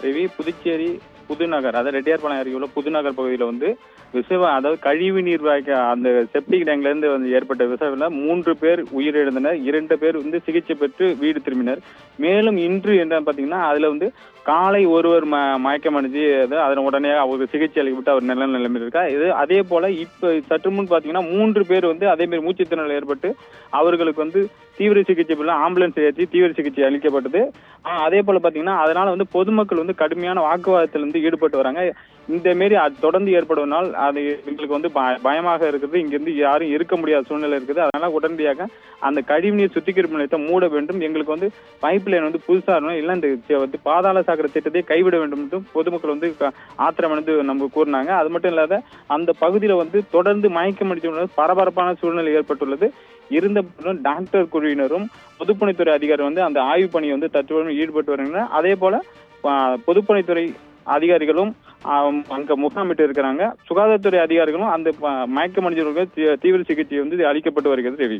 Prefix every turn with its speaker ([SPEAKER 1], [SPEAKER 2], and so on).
[SPEAKER 1] ரவி, புதுச்சேரி புதுநகர், அதாவது ரெட்டியார்பாளையம் அருகே உள்ள புதுநகர் பகுதியில் வந்து அதாவது கழிவு நீர் அந்த செப்டிக் டேங்க்ல இருந்து வந்து ஏற்பட்ட விசையில 3 பேர் உயிரிழந்தனர். 2 பேர் வந்து சிகிச்சை பெற்று வீடு திரும்பினர். மேலும் இன்று என்ன பாத்தீங்கன்னா அதுல வந்து காலை ஒருவர் மயக்கம் அடைஞ்சு அதன் உடனே அவருக்கு சிகிச்சை அளிக்கப்பட்டு அவர் நல்ல நிலைமையில் இருக்கா. இது அதே போல இப்ப சற்று முன் பாத்தீங்கன்னா 3 பேர் வந்து அதே மாதிரி மூச்சுத்திணறல் ஏற்பட்டு அவர்களுக்கு வந்து தீவிர சிகிச்சை ஆம்புலன்ஸ் ஏற்றி தீவிர சிகிச்சை அளிக்கப்பட்டது. அதே போல பாத்தீங்கன்னா அதனால வந்து பொதுமக்கள் வந்து கடுமையான வாக்குவாதத்தில் வந்து ஈடுபட்டு வராங்க. இந்த மாரி தொடர்ந்து ஏற்படுவதால் அது எங்களுக்கு வந்து பயமாக இருக்குது. இங்கிருந்து யாரும் இருக்க முடியாத சூழ்நிலை இருக்குது. அதனால உடனடியாக அந்த கழிவுநீர் சுத்திகரிப்பு நிலையத்தை மூட வேண்டும். எங்களுக்கு வந்து பைப் லைன் வந்து புதுசா இல்ல இந்த பாதாள சாக்கடை திட்டத்தை கைவிட வேண்டும் என்று பொதுமக்கள் வந்து ஆத்திரம் வந்து நம்ம கூறினாங்க. அது மட்டும் இல்லாத அந்த பகுதியில வந்து தொடர்ந்து மயக்கம் அடித்து பரபரப்பான சூழ்நிலை ஏற்பட்டுள்ளது. இருந்த டாக்டர் குழுவினரும் பொதுப்பணித்துறை அதிகாரி வந்து அந்த ஆய்வு பணியை வந்து தற்போது ஈடுபட்டு வருகின்றனர். அதே போல பொதுப்பணித்துறை அதிகாரிகளும் அங்க முகாமிட்டு இருக்கிறாங்க. சுகாதாரத்துறை அதிகாரிகளும் அந்த மயக்க மனிதர்களுக்கு தீவிர சிகிச்சை வந்து அளிக்கப்பட்டு வருகிறது. ரவி.